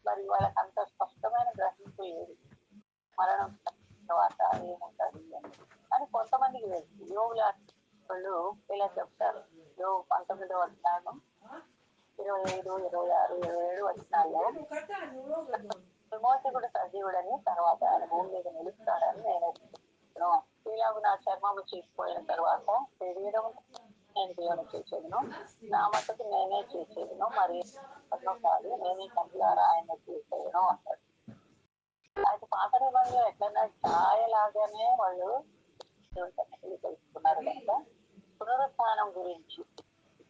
Speaker 1: మరి వాళ్ళకి అంత స్పష్టమైన గ్రహింపు లేదు. మరణం తర్వాత ఏముంటది అని కొంతమందికి తెలుసు. యోగుల వాళ్ళు ఇలా చెప్తారు. 19వ అధ్యాయం 25, 26, 27 వచనాల్లో విమోచకుడు సజీవుడని, తర్వాత ఆయన భూమి మీద నిలుస్తాడని నేను ఇలాగ నా చర్మము చీలిపోయిన తర్వాత శరీరం నేను దేవుని చూసేదును, నా మట్టుకు నేనే చూసేదును, మరి కాదు నేనే కంటిలారా ఆయన చూసేదును అంటాడు. అయితే పాత నిబంధనలు ఎట్లన్నా ఛాయలాగానే వాళ్ళు తెలుసుకున్నారు కనుక పునరుత్థానం గురించి,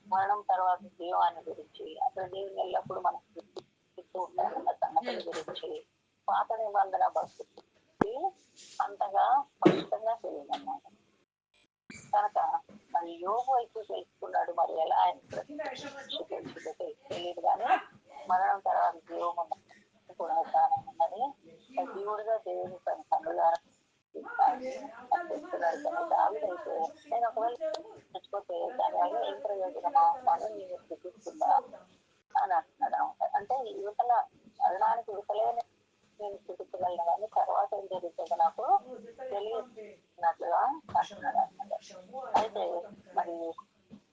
Speaker 1: మరణం తర్వాత జీవాన్ని గురించి, అక్కడ దేవుని ఎల్లప్పుడు మనకు చూస్తూ ఉంటారన్న సంగతుల గురించి పాత నిబంధన భక్తులు అంతగా స్పష్టంగా తెలియదన్నమాట. కనుక మరి యోగు అయితే తెలుసుకున్నాడు. మరి ఎలా ఆయన తెలుసుకుందో తెలియదు, కానీ మరణం తర్వాత జీవం పునరుత్థానం ఉన్నది, సజీవుడిగా దేవుని తన కన్నులారా చెప్తున్నాడు. కానీ దావీదైతే నేను ఒకవేళ చచ్చిపోతే దానివల్ల ఏం ప్రయోజనమా, మనం నేను స్థితిస్తుందా అని అంటున్నాడు. అంటే యువతల మరణానికి యువతలే నేను స్థితించగలను, కానీ తర్వాత ఏం జరుగుతుందో నాకు తెలియనట్లుగా అంటున్నాడు అనమాట. అయితే మరి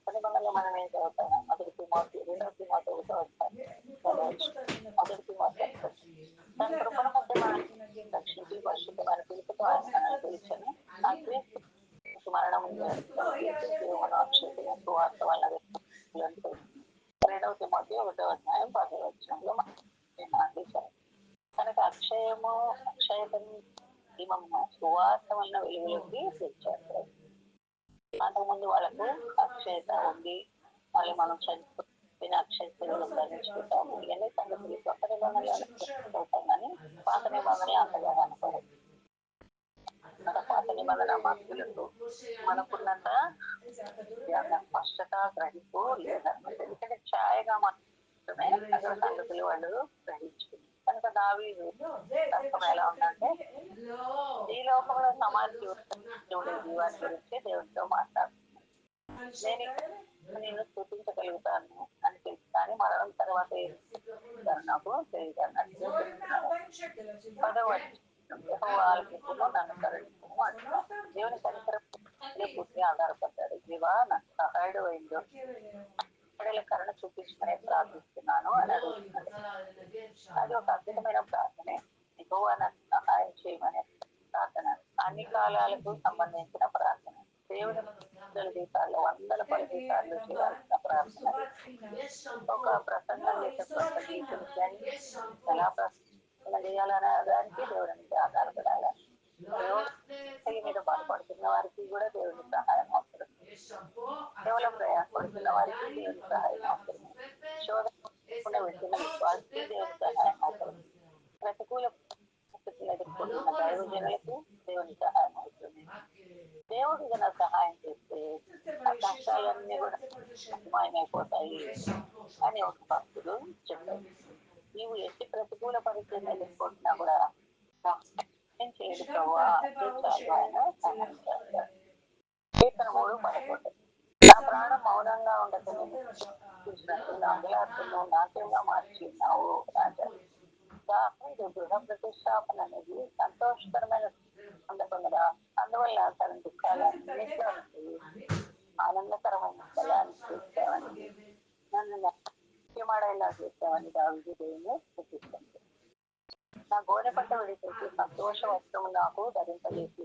Speaker 1: కొన్ని మనలో మనం ఏం చదువుతాం? మొదటి తిమోతి 2 తిమోతి 1 తన కృపణ మధ్య మనం రక్షించి పరిశుద్ధమైన పిలుపుతో ఆయన మనల్ని పిలిచాను. ఆ క్రీస్తు మరణం సువార్త వల్ల 2 తిమోతి 1వ అధ్యాయం 10వ వచనంలో అందించారు. కనుక అక్షయతను సువార్త వలన వెలుగులోకి తెచ్చారు. అంతకుముందు వాళ్ళకు అక్షయత ఉంది, మళ్ళీ మనం చనిపోయిన అక్షయ శరీరం ధరించుకుంటాము. ఇవన్నీ సంగతులు కొత్త నిబంధనలు అవుతాం కానీ పాత నిబంధన అంతగా కనపడదు. మన పాత నిబంధన భక్తులకు మనకున్నంత స్పష్టత గ్రహింపు లేదన్నమాట. ఎందుకంటే ఛాయగా మాత్రమే అక్కడ సంగతులు వాళ్ళు గ్రహించుకుంటారు. కనుక దావీదు తర్కం ఎలా ఉందంటే ఈ లోకంలో సమాధి ఉండే జీవాన్ని గురించి దేవుడితో మాట్లాడుతున్నాను. నేను నేను స్థుతించగలుగుతాను అని తెలుసు, కానీ మరణం తర్వాత నాకు తెలియదు అన్నట్టుగా చెప్తున్నాను. పదవ యెహోవాను నన్ను కరుణించుము అంటున్నాను. దేవుని కనికరం పూర్తిగా ఆధారపడ్డాడు. జీవా నాకు సహాయుడు అయిందో కరుణ చూపించమని ప్రార్థిస్తున్నాను అని అడుగుతున్నాడు. అది ఒక అద్భుతమైన ప్రార్థనే. యెహోవా నాకు సహాయం చేయమనే ప్రార్థన అన్ని కాలాలకు సంబంధించిన ప్రార్థన. దేవుని జీవితాల్లో వందల పది సార్లు చేయాల్సిన ప్రార్థన. ఒక ప్రసంగం చేసేటువంటి నీతులు ఎలా ప్రసంగం చేయాలనే దానికి దేవుడి మీద ఆధారపడాలి. రోగి మీద బాధపడుతున్న వారికి కూడా దేవుని సహాయం అవసరం. కేవలం ప్రయాసపడుతున్న వారికి దేవుని సహాయం అవసరం. శోధన వెళ్తున్న విశ్వాసకి దేవుని సహాయం అవసరం. ప్రతికూల పరిస్థితులు ఎదుర్కొంటున్న దైవజనులకు దేవుని సహాయం అవుతుంది. దేవుడు గన సహాయం చేస్తే ఆ కష్టాలన్నీ కూడా మాయమైపోతాయి అని ఒక భక్తుడు చెప్పారు. నీవు ఎట్టి ప్రతికూల పరిస్థితులు ఎదుర్కొంటున్నా కూడా సహాయం చేయడు ప్రభావ చాలు ఆయన సహాయం చేస్తాడు. 3:11 నా ప్రాణం మౌనంగా ఉండక నేను చూసినట్టు నా అంగలార్పును నాట్యంగా మార్చి ఉన్నావు రాజా. గృహ ప్రతిష్టాపన అనేది సంతోషకరమైన పొందకుండా అందువల్ల తన దుఃఖాలన్నింటిలో నుంచి ఆనందకరమైన ఫలాన్ని చూస్తామని నన్ను నాట్యమాడేలా చేస్తామని దావీదు దేవుని చూపిస్తుంది. నా గోనె పట్ట విడిచేసి సంతోష వస్త్రము నాకు ధరింపజేసి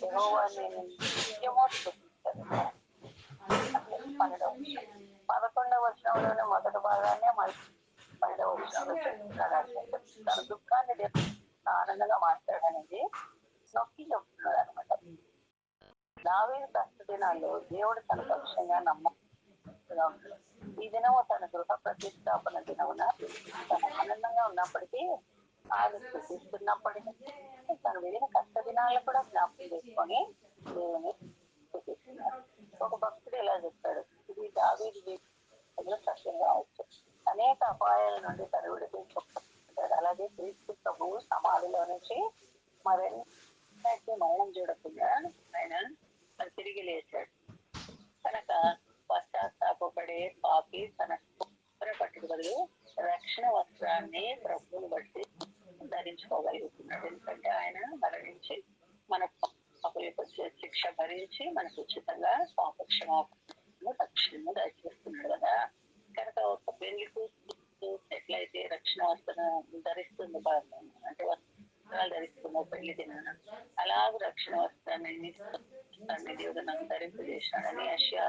Speaker 1: యెహోవాను నేను నిత్యము స్తుతించను. 12వ వచనం 11వ వచనంలోనే మొదటి భాగాన్ని మళ్ళీ 12వ వచనంలో చెప్తున్నాడు. తన దుఃఖాన్ని ఆనందంగా మాట్లాడనేది నొక్కి చెప్తున్నాడు అనమాట. దావీదు కష్ట దినాల్లో దేవుడు తన పక్షంగా నమ్మకంగా ఉంటాడు. ఈ దినము తన గృహ ప్రతిష్టాపన దినమున తను ఆనందంగా ఉన్నప్పటికీ ఆయన స్థుతిస్తున్నప్పటికీ తను వెళ్ళిన కష్ట దినాలను కూడా జ్ఞాపకం చేసుకొని దేవుని స్థుతిస్తున్నాడు. ఒక భక్తుడు ఇలా చెప్పాడు, ఇది దావీదు జీవితంలో సత్యం కావచ్చు. అనేక అపాయాల నుండి తను విడిపించబడ్డాడు. అలాగే క్రీస్తు ప్రభువు సమాధిలో నుంచి మరెన్నటికీ మరణం చూడకుండా ఆయన తిరిగి లేచాడు. కనుక పశ్చాత్తాపడే పాపి తన పట్టుకు బదులు రక్షణ వస్త్రాన్ని ప్రభువుని బట్టి ధరించుకోగలుగుతున్నాడు. ఎందుకంటే ఆయన మరణించి మన పాపలకు శిక్ష భరించి మనకు ఉచితంగా పాపక్షమాపణ రక్షణను దయచేస్తున్నాడు కదా. కనుక ఒక పెళ్లి కూతురు ఎట్లయితే రక్షణ వస్త్రం ధరిస్తుంది, అంటే వస్త్రాలు ధరిస్తుందో పెళ్లి దినాన, అలాగ రక్షణ వస్త్రాన్ని దేవుడు నాకు ధరింపజేశాడని యెషయా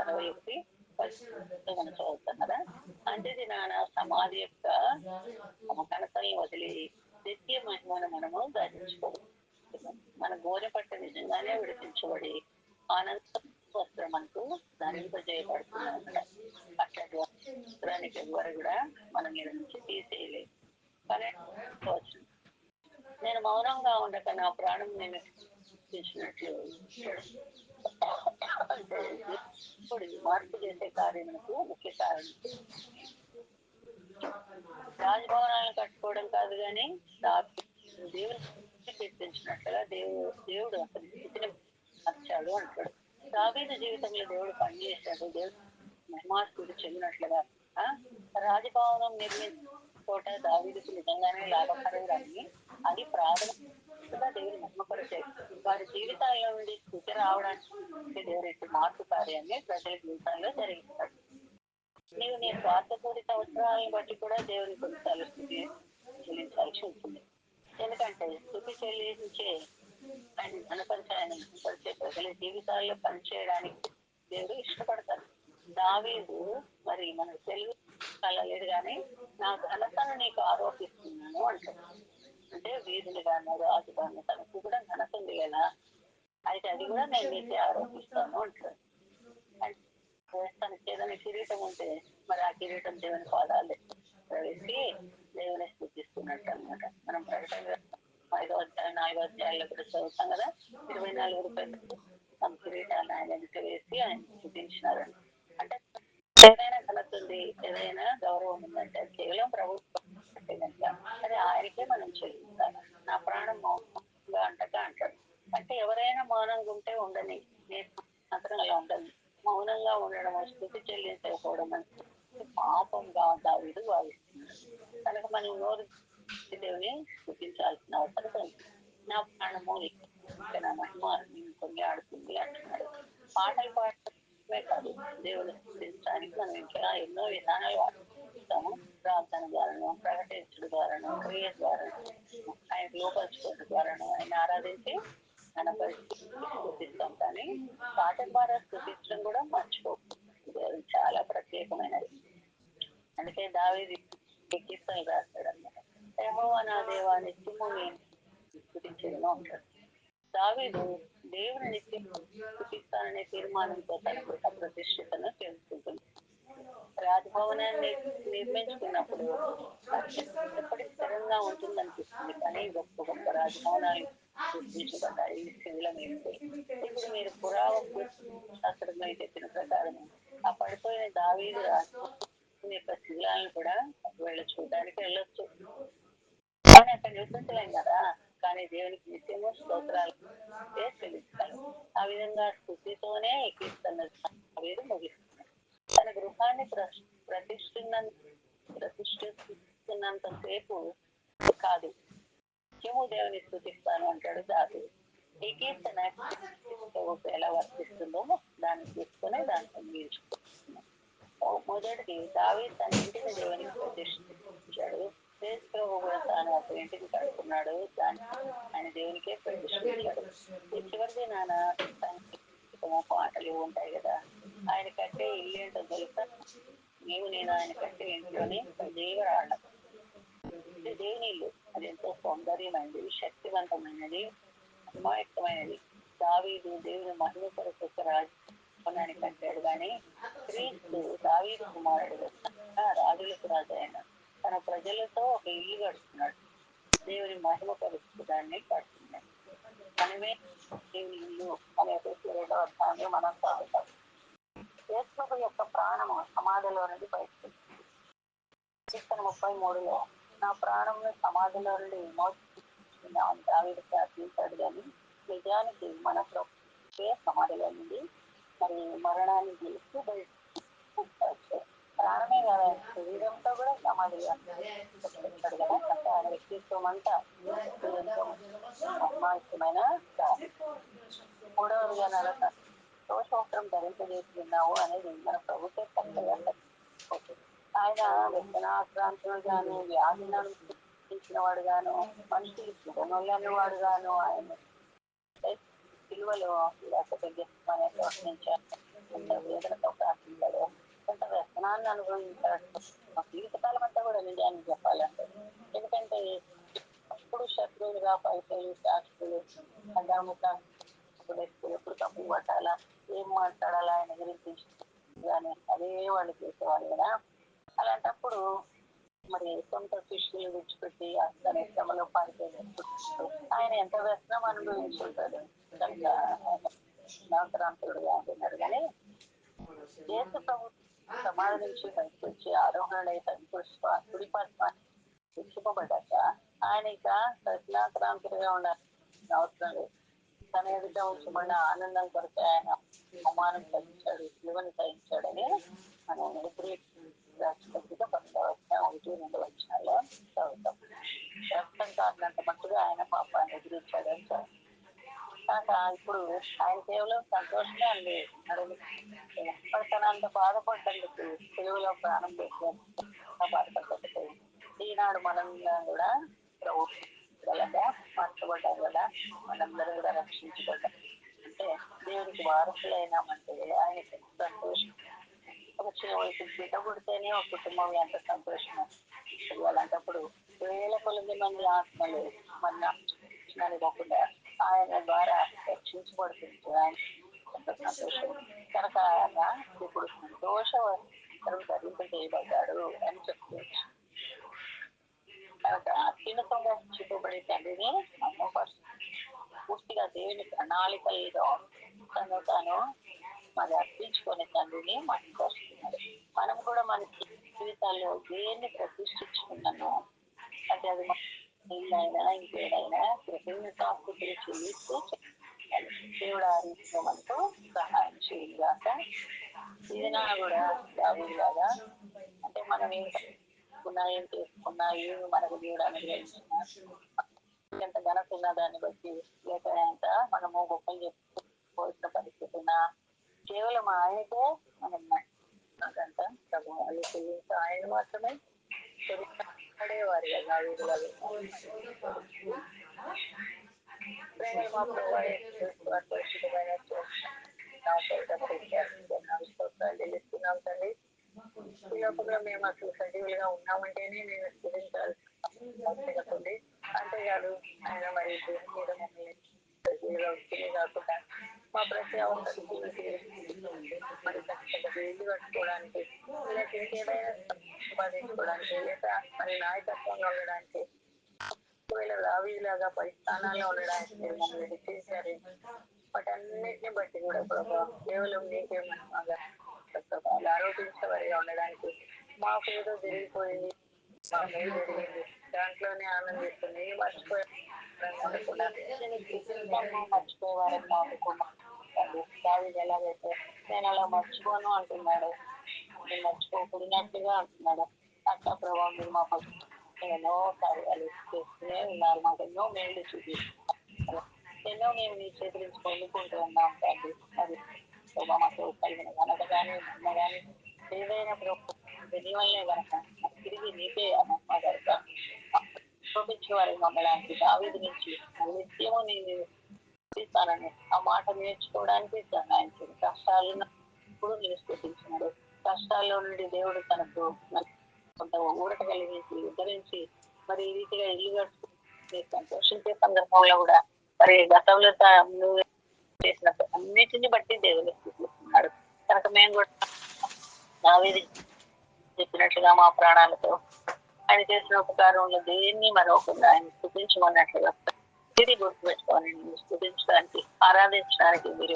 Speaker 1: 61:10 మనం చదువుతాం కదా. అంత్య దినాన సమాధి యొక్క కనతల్ని వదిలి నిత్య మహిమను మనము ధరించుకోవచ్చు. మన గోనె పట్ట నిజంగానే విడిపించబడి ఆనంద వస్త్రం మనకు ధరింపజేయబడుతుంది అన్నమాట. అట్లాంటి వస్త్రానికి ఎవ్వరు కూడా మన మీద నుంచి తీసేయలేదు. కానీ నేను మౌనంగా ఉండక నా ప్రాణం నేను చేసినట్లు అంటే ఇప్పుడు మార్పు చేసే కార్యములకు ముఖ్య కారణం రాజభవనాలను కట్టుకోవడం కాదు, కానీ దేవుని కీర్తించినట్లుగా దేవుడు అతని స్థితిని మార్చాడు అంటాడు. దావీదు జీవితంలో దేవుడు పనిచేశాడు. దేవుడు మహిమాస్తుడు చెందినట్లుగా రాజభవనం నిర్మించిన చోట దావీదుకు నిజంగానే లాభకరం, కానీ అది ప్రాథమికంగా దేవుని మహిమపరిచే వారి జీవితాల్లో నుండి స్థితి రావడానికి దేవుడు ఇటు మార్పు కార్యాన్ని ప్రజల జీవితాల్లో జరిగిస్తాడు. నీవు నీ స్వార్థపూరిత అవసరాలను బట్టి కూడా దేవుని కొన్నిసార్లు స్థితి చెల్లించాల్సి ఉంటుంది. ఎందుకంటే స్థితి చెల్లించే ఆయన ఘనపరిచే ఆయన ఘనపరిచే ప్రజల జీవితాల్లో పనిచేయడానికి దేవుడు ఇష్టపడతాడు. దావీదు మరి మనకు తెలుగు లేదు, కానీ నా ఘనతను నీకు ఆరోపిస్తున్నాను అంటాడు. అంటే వీధులు కానీ రాజు కానీ తనకు కూడా ఘనత ఉంది కదా, అయితే అది కూడా నేను నీకే ఆరోపిస్తాను అంటాడు. తనకి ఏదైనా కిరీటం ఉంటే మరి ఆ కిరీటం దేవుని పాదాలు వేసి దేవుని స్థుతిస్తున్నట్టు అనమాట. మనం ప్రకటన 5వ అధ్యాయం 4వ అధ్యాయంలో కూడా చదువుతాం కదా, 24 పెద్దలు తమ కిరీటాన్ని ఆయన ఎదుట వేసి ఆయన స్థుతించినారని. అంటే ఏదైనా ఘనత ఉంది, ఏదైనా గౌరవం ఉందంటే అది కేవలం ప్రభుత్వం కనుక అది ఆయనకే మనం చెల్లిస్తాను. నా ప్రాణం మౌనంగా అంటగా అంటాడు. అంటే ఎవరైనా మౌనంగా ఉంటే ఉండని, నేను మాత్రం అలా ఉండను. మౌనంగా ఉండడం, స్థుతి చెల్లించకపోవడం అంటే పాపంగా దావీదు భావిస్తున్నాడు. కనుక మనం నోరు దేవుని స్థుతించాల్సిన అవసరం ఉంది. నా ప్రాణము ఇంకా నా మహిమ నేను కొనియాడుతుంది అంటున్నాడు. పాటలు పాడటమే కాదు, దేవుని స్థుతించడానికి మనం ఇంకా ఎన్నో విధానాలు వాడతాము. ప్రార్థన ద్వారాను, ప్రకటించడం ద్వారాను, క్రియ ద్వారాను, ఆయన లోపరుచుకోవడం ద్వారాను ఆయన ఆరాధించి కనపరిచి స్థుతిస్తాం. కానీ పాట ద్వారా స్థుతించడం కూడా మర్చిపోకూడదు. అది చాలా ప్రత్యేకమైనది. అందుకే దావీదు కీర్తనలు రాస్తాడు అనమాట. యెహోవా నా దేవా నిత్యము నేను స్థుతించేదను అంటాడు. దావీదు దేవుని నిత్యం స్థుతిస్తాననే తీర్మానంతో తన గృహ ప్రతిష్ఠితను చేసుకుంటుంది. రాజభవనాన్ని నిర్మించుకున్నప్పుడు ఎప్పటికి స్థిరంగా ఉంటుందనిపిస్తుంది, కానీ గొప్ప గొప్ప రాజభవనాలు నిర్మించబడ్డాయి శిథిలమైపోయి. ఇప్పుడు మీరు పురావస్తు శాస్త్రంలో చెప్పిన ప్రకారం ఆ పడిపోయిన దావీదు రాజభవనం యొక్క శిథిలాలను కూడా ఒకవేళ చూడడానికి వెళ్ళొచ్చు, కానీ అక్కడ నివసించలేం కదా. కానీ దేవునికి నిత్యము స్తోత్రాలు చెల్లిస్తాను. ఆ విధంగా స్థుతితోనే ఈ కీర్తన దావీదు ముగిస్తున్నాడు. తన గృహాన్ని ప్రతిష్ఠిస్తున్నంత సేపు కాదు, నిత్యము దేవుని స్థుతిస్తాను అంటాడు దావీదు. ఈ కీర్తన ఎలా వర్తిస్తుందో దాన్ని తీసుకుని దాంట్లో నిలిచిపోతున్నాం. మొదటిది, దావీదు తన ఇంటిని దేవునికి ప్రతిష్ఠించాడు. క్రీస్తు కూడా తాను ఒక ఇంటిని కడుతున్నాడు, దాన్ని ఆయన దేవునికే ప్రతిష్ఠించాడు. ఈ చివరిది నాన్న పాటలు ఉంటాయి కదా, ఆయన కట్టే ఇల్లు ఏంటో తెలుసా? నీవు నేను ఆయన కట్టే ఇంట్లోని దేవరాళ్ళం. ఇది దేవుని ఇల్లు. అది ఎంతో సౌందర్యమైనది, శక్తివంతమైనది, అమాయకమైనది. దావీదు దేవుని మహిమ కొరకు ఒక రాజభవనాన్ని కట్టాడు, కానీ క్రీస్తు దావీదు కుమారుడు రాజులకు రాజు అయిన తన ప్రజలతో ఒక ఇల్లు కడుతున్నాడు. దేవుని మహిమ పరుస్తూ దాన్ని కడుతున్నాడు. మనమే దేవుని ఇల్లు అనే 2వ అధ్యాయంలో మనం చదువుతాం. యేసు యొక్క ప్రాణము సమాధిలో నుండి బయటకు కీర్తన 33లో నా ప్రాణంలో సమాధిలో నుండి విమోచించుకున్నామని దావీదు ప్రార్థించాడు. కానీ నిజానికి మన ప్రభువే సమాధిలో నుండి మరి మరణాన్ని గెలిచి బయట ప్రాణమే కదా, శరీరంతో కూడా సమాధిగా వచ్చాడు కదా. అంటే ఆయన వ్యక్తిత్వం అంతా ఎంతో అమాయకమైన. మూడవదిగా నడక దోషవస్త్రం ధరింపజేస్తున్నావు అనేది మన ప్రభుత్వ చక్కగా ఆయన వ్యసనాక్రాంతుడు గాను, వ్యాధిని అనుభవించిన వాడు గాను, మనుషులు సుఖములని వాడు గాను, ఆయన విలువలో లేకపోతే ప్రశ్నించాడు, ఎంత వేదనతో ప్రార్థించాడు, ఎంత వ్యసనాన్ని అనుభవించాడు జీవితకాలం అంతా కూడా. నిజానికి చెప్పాలంటే ఎందుకంటే ఎప్పుడు శత్రువులుగా పైసలు శాస్త్రులు ఎప్పుడు తప్పు పట్టాలా, ఏం మాట్లాడాలా ఆయన గురించి కానీ అదే వాళ్ళు చేసేవాళ్ళు కదా. అలాంటప్పుడు మరి సొంత శిష్యులు విడిచిపెట్టి అతని శ్రమలో పాల్గొనేప్పుడు ఆయన ఎంత వ్యసనం అనుభవించి ఉంటాడు కనుక నాకరాంతుడుగా అంటున్నాడు. కానీ యేసు ప్రభు సమాధి నుంచి బయటకు వచ్చి ఆరోహణై కుడిపార్శ్వ విక్షిపబడ్డాక ఆయన ఇక ప్రశ్నాక్రాంతుడిగా ఉండాల్సిన అవసరం లేదు. తన ఎదుట ఉంచబడిన ఆనందం కొరకు ఆయన అవమానం సహించాడు, శిలువను సహించాడని మనం పత్రిక 12వ అధ్యాయం 1-2 వచనాల్లో చదువుతాం. రక్తం కాకినంత మట్టుగా ఆయన పాపాన్ని ఎదిరించాడు అని కాక ఇప్పుడు ఆయన కేవలం సంతోషమే అండి. తన అంత బాధపడ్డందుకు తెలుగులో ప్రాణం పెట్టి బాధపడ్డట్టు ఈనాడు మనం కూడా మార్చబడ్డాం కదా, మనందరూ కూడా రక్షించబడ్డాం. అంటే దేవునికి వారసులైనామంటే ఆయనకి సంతోషం. ఒక చిన్న వయసు బిడ్డ పుడితేనే ఒక కుటుంబం ఎంత సంతోషం. అలాంటప్పుడు వేల కొలది మంది ఆత్మలు మన కాకుండా ఆయన ద్వారా రక్షించబడుతుంది. ఆయన సంతోషం కనుక ఆయన ఇప్పుడు సంతోషవస్త్రం ధరింపజేయబడ్డాడు అని చెప్తుంది. కనుక అత్యున్నతంగా చూపబడే తండ్రిని పూర్తిగా దేవుని ప్రణాళికల్లో తాను మరి అర్పించుకునే తండ్రిని మహిమపరుస్తున్నాడు. మనం కూడా మన జీవితాల్లో దేన్ని ప్రతిష్ఠించుకున్నాను అంటే అది ఇల్లైనా ఇంకేదైనా కృతజ్ఞతాస్తుతులు చెల్లిస్తూ దేవుడు ఆ రీతిలో మనకు సహాయం చేయాక ఇదినా కూడా దావీదులాగా అంటే మనం ఏం చేసుకున్నా ఏమి మనకు దేవుడు అనుగ్రహించిన ఎంత ఘనత ఉన్న దాన్ని బట్టి లేక ఎంత మనము గొప్పలు చెప్పుకోవాల్సిన పరిస్థితి ఉన్నా కేవలం ఆయనకే మనం నాకంత ప్రభావాలు చెల్లించి ఆయన మాత్రమే పడేవారు కదా వీధులలో మా చెల్లిస్తున్నాం తండ్రి. ఈ లోపల మేము అసలు సజీవులుగా ఉన్నామంటేనే నేను స్థితించాల్సి అంతేకాదు ఆయన మరి భూమి మీద మమ్మల్ని సజీవులుగా వచ్చింది కాకుండా మా ప్రతి అవసరం మరి ఖచ్చితంగా ఇల్లు కట్టుకోవడానికి లేక ఇంకేదైనా సంపాదించుకోవడానికి లేక మరి నాయకత్వంగా ఉండడానికి ఒకవేళ రావీలాగా పై స్థానాల్లో ఉండడానికి మీరు మమ్మల్ని హెచ్చరించారు. వాటన్నిటిని బట్టి కూడా ప్రభావ కేవలం నీకే మహిమగా ప్రభావాలు ఆరోపించేవారిగా ఉండడానికి మాకు ఏదో జరిగిపోయింది మా మేలు జరిగింది దాంట్లోనే ఆనందిస్తుంది మర్చిపోయకుండా మర్చిపోయేవారని మాకు ఎలాగైతే నేను అలా మర్చిపోను అంటున్నాడు. నేను మర్చిపోకూడనట్టుగా అంటున్నాడు. అట్లా ప్రభావం మీరు మా ఎన్నో కార్యాలు చేస్తూనే ఉన్నారు. మాకు ఎన్నో మేలు చూపిస్తున్నారు. ఎన్నో మేము నీ చేతుల నుంచి పొందుకుంటూ ఉన్నాం తండ్రి. అది మాకు కలిగిన ఘనత కానీ మహిమ కానీ ఏదైనా నీ వల్లే కనుక తిరిగి నీకే మా కనుక చూపించే వారి మమ్మల్ని దావీదు నుంచి నిత్యము నేను చూపిస్తానని ఆ మాట నేర్చుకోవడానికి సహాయం చేయండి. కష్టాలు ఇప్పుడు నేను స్థుతించినాడు. కష్టాల్లో నుండి దేవుడు తనకు కొంత ఊరట కలిగించి ఉద్ధరించి మరి ఈ రీతిగా ఇల్లు కట్టుకుని సంతోషించే సందర్భంలో కూడా మరి గతంలో నువ్వు చేసిన అన్నిటిని బట్టి దేవుడు స్థితిస్తున్నాడు. కనుక మేము కూడా దావీదు చెప్పినట్లుగా మా ప్రాణాలతో ఆయన చేసిన ఉపకారంలో దేన్ని మరొకకుండా ఆయన స్థుతించమన్నట్లుగా ఇది గుర్తుపెట్టుకోని స్థుతించడానికి ఆరాధించడానికి మీరు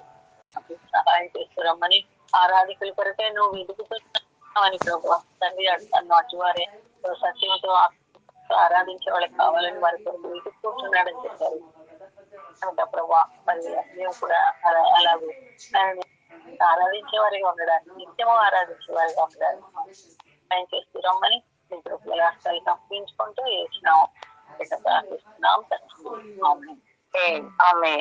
Speaker 1: సహాయం చేస్తున్నామని ఆరాధికుల కొరకే నువ్వు వెతుకుతున్నావని ప్రభు తండ్రి నన్ను అటువారే సత్యంతో ఆరాధించే వాళ్ళకి కావాలని వారి కొరకు వెతుక్కుంటున్నాడని చెప్పారు. కనుక ప్రభా మరి మేము కూడా అలాగే ఆరాధించే వారిగా ఉండడానికి నిత్యము ఆరాధించే వారిగా ఉండడానికి ఆయన చేస్తున్నామని మీ ప్రభుత్వ రాష్ట్రాలు తప్పించుకుంటూ వేసినాం ప్రార్థిస్తున్నాం. ఆమె